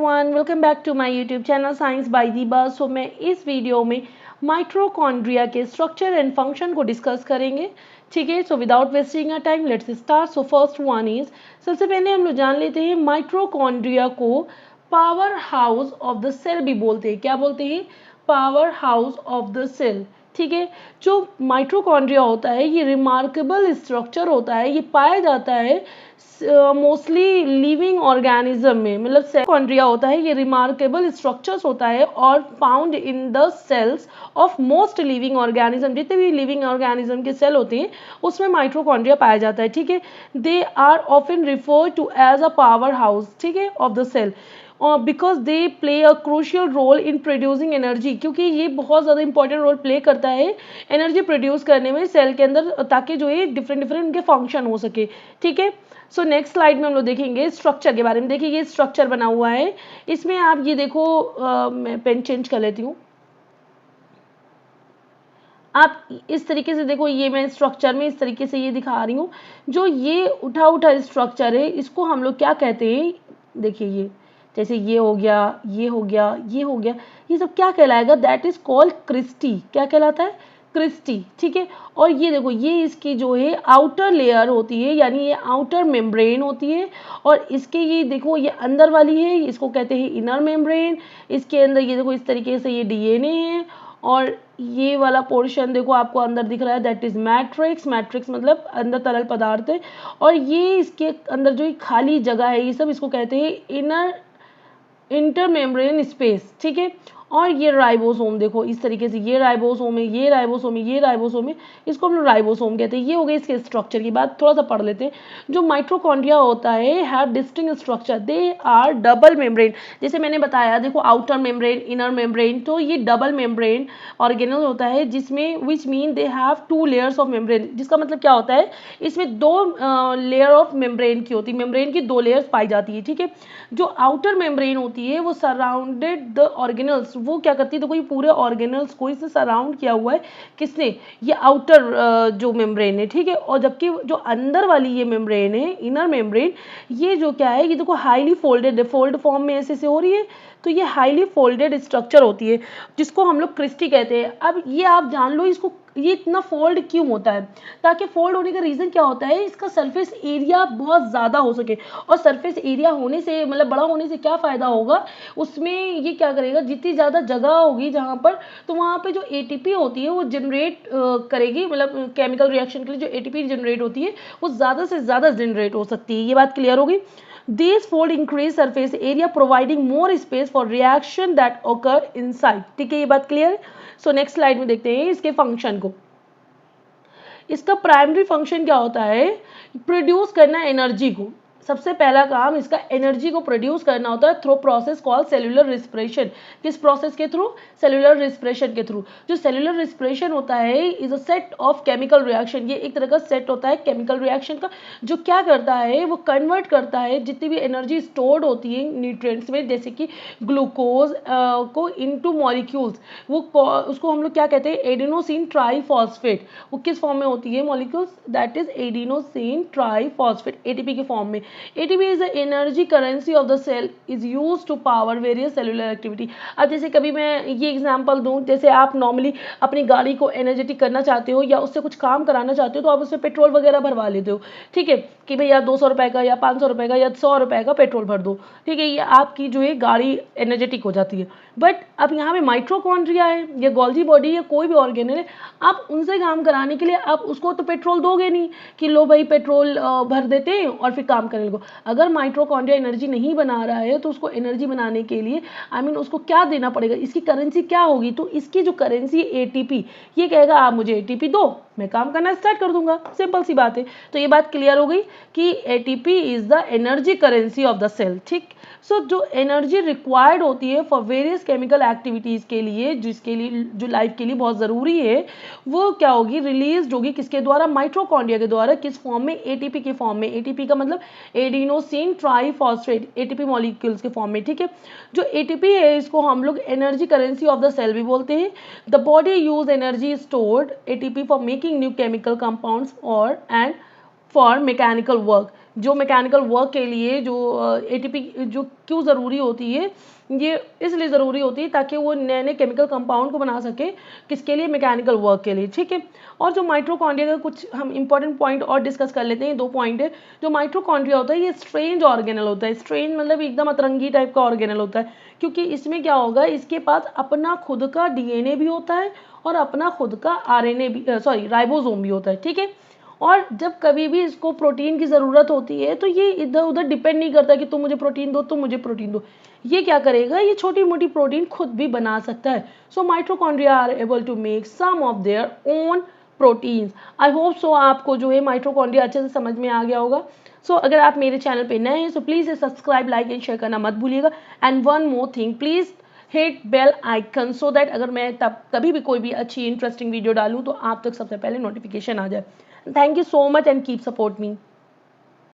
Everyone, welcome back to my YouTube channel science by Deeba. So मैं इस video में mitochondria के स्ट्रक्चर एंड फंक्शन को डिस्कस करेंगे। ठीक है, so without wasting a time let's start. So first one is, सबसे पहले हम लोग जान लेते हैं माइटोकॉन्ड्रिया को powerhouse of the cell भी बोलते हैं। क्या बोलते हैं? Powerhouse of the cell. ठीक है, जो माइटोकॉन्ड्रिया होता है ये रिमार्केबल स्ट्रक्चर होता है, ये पाया जाता है मोस्टली लिविंग ऑर्गेनिज्म में। मतलब माइटोकॉन्ड्रिया होता है ये रिमार्केबल स्ट्रक्चर्स होता है और found in the cells of most living organism. जितने भी लिविंग ऑर्गेनिज्म के सेल होते हैं उसमें माइटोकॉन्ड्रिया पाया जाता है। ठीक है, they are often referred to as a power house, ठीक है, of the cell, because they play a crucial role in producing energy. क्योंकि ये बहुत ज़्यादा इंपॉर्टेंट रोल प्ले करता है एनर्जी प्रोड्यूस करने में सेल के अंदर, ताकि जो है डिफरेंट डिफरेंट उनके फंक्शन हो सके। ठीक है, सो नेक्स्ट स्लाइड में हम लोग देखेंगे स्ट्रक्चर के बारे में। देखिए ये स्ट्रक्चर बना हुआ है, इसमें आप ये देखो, मैं पेन चेंज कर लेती हूँ। आप इस तरीके से देखो, ये मैं स्ट्रक्चर में इस तरीके से ये दिखा रही हूँ। जो ये उठा उठा स्ट्रक्चर है इसको हम लोग क्या कहते हैं? देखिए ये जैसे ये हो गया, ये हो गया, ये हो गया, ये सब क्या कहलाएगा? That is called cristae. क्या कहलाता है? क्रिस्टी। ठीक है, और ये देखो ये इसकी जो है आउटर लेयर होती है, यानी ये आउटर मेम्ब्रेन होती है। और इसके ये देखो ये अंदर वाली है, इसको कहते हैं इनर मेम्ब्रेन। इसके अंदर ये देखो इस तरीके से ये डीएनए है, और ये वाला पोर्शन देखो आपको अंदर दिख रहा है, दैट इज मैट्रिक्स। मैट्रिक्स मतलब अंदर तरल पदार्थ है, और ये इसके अंदर जो खाली जगह है ये सब इसको कहते हैं इनर इंटरमेम्ब्रेन स्पेस। ठीक है, और ये राइबोसोम देखो इस तरीके से, ये राइबोसोम है, ये राइबोसोम है, ये राइबोसोम है, इसको हम लोग राइबोसोम कहते हैं। ये हो गए इसके स्ट्रक्चर की बात। थोड़ा सा पढ़ लेते हैं। जो माइटोकॉन्ड्रिया होता है have distinct structure, they are double membrane. जैसे मैंने बताया देखो, आउटर मेम्ब्रेन, इनर मेम्ब्रेन, तो ये डबल मेम्ब्रेन ऑर्गेनल होता है जिसमें which mean they have 2 layers of membrane. जिसका मतलब क्या होता है? इसमें 2 लेयर ऑफ मेम्ब्रेन की होती है, मेम्ब्रेन की 2 लेयर्स पाई जाती है। ठीक है, जो आउटर मेम्ब्रेन होती है वो सराउंडेड द ऑर्गेनल्स, वो क्या करती है? देखो ये पूरे ऑर्गेनल्स को इससे सराउंड किया हुआ है। किसने? ये आउटर जो मेम्ब्रेन है। ठीक है, और जबकि जो अंदर वाली ये मेम्ब्रेन है, इनर मेम्ब्रेन, ये जो क्या है, ये देखो हाईली फोल्डेड है, फोल्ड फॉर्म में ऐसे से हो रही है, तो ये हाईली फोल्डेड स्ट्रक्चर होती है जिसको हम लोग क्रिस्टी कहते हैं। अब ये आप जान लो इसको, ये इतना फोल्ड क्यों होता है? ताकि फोल्ड होने का रीज़न क्या होता है? इसका सरफेस एरिया बहुत ज़्यादा हो सके। और सरफेस एरिया होने से, मतलब बड़ा होने से क्या फ़ायदा होगा? उसमें ये क्या करेगा, जितनी ज़्यादा जगह होगी जहाँ पर, तो वहाँ पे जो एटीपी होती है वो जनरेट करेगी। मतलब केमिकल रिएक्शन के लिए जो एटीपी जनरेट होती है वो ज़्यादा से ज़्यादा जनरेट हो सकती है। ये बात क्लियर होगी? These fold increase surface area providing more space for reaction that occur inside. ठीक है, ये बात क्लियर है? सो नेक्स्ट स्लाइड में देखते हैं इसके फंक्शन को। इसका प्राइमरी फंक्शन क्या होता है? प्रोड्यूस करना एनर्जी को। सबसे पहला काम इसका एनर्जी को प्रोड्यूस करना होता है through process called cellular respiration. किस प्रोसेस के थ्रू? सेल्यूलर रिस्पिरेशन के थ्रू। जो सेल्यूलर रिस्पिरेशन होता है is a set of chemical reaction. ये एक तरह का सेट होता है केमिकल रिएक्शन का, जो क्या करता है? वो कन्वर्ट करता है जितनी भी एनर्जी स्टोर्ड होती है न्यूट्रिएंट्स में, जैसे कि ग्लूकोज को इनटू मॉलिक्यूल्स। वो उसको हम लोग क्या कहते हैं? Adenosine triphosphate. वो किस फॉर्म में होती है molecules? That is adenosine triphosphate, ATP के फॉर्म में। ATP is the energy currency of the cell is used to power various cellular activity। अब जैसे कभी मैं ये एग्जांपल दूं, जैसे आप नॉर्मली अपनी गाड़ी को एनर्जेटिक करना चाहते हो या उससे कुछ काम कराना चाहते हो तो आप उसमें पेट्रोल वगैरह भरवा लेते हो। ठीक है, कि भैया 200 रुपए का या 500 रुपए का या 100 रुपए का पेट्रोल भर दो। ठीक है, ये आपकी जो है गाड़ी एनर्जेटिक हो जाती है। बट अब यहाँ पे माइटोकॉन्ड्रिया है या गोल्जी बॉडी या कोई भी ऑर्गेनल है, आप उनसे काम कराने के लिए आप उसको तो पेट्रोल दोगे नहीं कि लो भाई पेट्रोल भर देते हैं और फिर काम करने को। अगर माइटोकॉन्ड्रिया एनर्जी नहीं बना रहा है तो उसको एनर्जी बनाने के लिए उसको क्या देना पड़ेगा? इसकी करेंसी क्या होगी? तो इसकी जो करेंसी एटीपी, ये कहेगा आप मुझे एटीपी दो, मैं काम करना स्टार्ट कर दूंगा। सिंपल सी बात है। तो ये बात क्लियर हो गई कि ATP is the energy currency of the cell. ठीक, सो जो एनर्जी रिक्वायर्ड होती है फॉर वेरियस केमिकल एक्टिविटीज के लिए, जिसके लिए जो लाइफ के लिए बहुत ज़रूरी है, वो क्या होगी? रिलीज होगी किसके द्वारा? माइटोकॉन्ड्रिया के द्वारा। किस फॉर्म में? एटीपी के फॉर्म में। एटीपी का मतलब एडिनोसिन ट्राईफॉस्फेट, एटीपी मॉलिक्यूल्स के फॉर्म में। ठीक है, जो एटीपी है इसको हम लोग energy currency of the cell भी बोलते हैं। The body use energy stored ATP for making new chemical compounds और एंड फॉर मैकेनिकल वर्क। जो मैकेनिकल वर्क के लिए जो एटीपी जो क्यों ज़रूरी होती है, ये इसलिए ज़रूरी होती है ताकि वो नए नए केमिकल कंपाउंड को बना सके, किसके लिए, मैकेनिकल वर्क के लिए, ठीक है। और जो माइटोकॉन्ड्रिया का कुछ हम इंपॉर्टेंट पॉइंट और डिस्कस कर लेते हैं, 2 पॉइंट है। जो माइटोकॉन्ड्रिया होता है ये स्ट्रेंज ऑर्गेनल होता है, स्ट्रेंज मतलब एकदम अतरंगी टाइप का ऑर्गेनल होता है, क्योंकि इसमें क्या होगा, इसके पास अपना खुद का डीएनए भी होता है और अपना खुद का आरएनए भी, राइबोसोम भी होता है, ठीक है। और जब कभी भी इसको प्रोटीन की ज़रूरत होती है तो ये इधर उधर डिपेंड नहीं करता कि तुम मुझे प्रोटीन दो, तुम मुझे प्रोटीन दो। ये क्या करेगा, ये छोटी मोटी प्रोटीन खुद भी बना सकता है। So mitochondria are able to make some of their own proteins. I hope so आपको जो है माइटोकॉन्ड्रिया अच्छे से समझ में आ गया होगा। सो अगर आप मेरे चैनल पे नए हैं, so please subscribe, like and share करना मत भूलिएगा। And one more thing, please hit bell icon so that अगर मैं कभी भी कोई भी अच्छी इंटरेस्टिंग वीडियो डालूँ तो आप तक सबसे पहले नोटिफिकेशन आ जाए। Thank you so much and keep support me.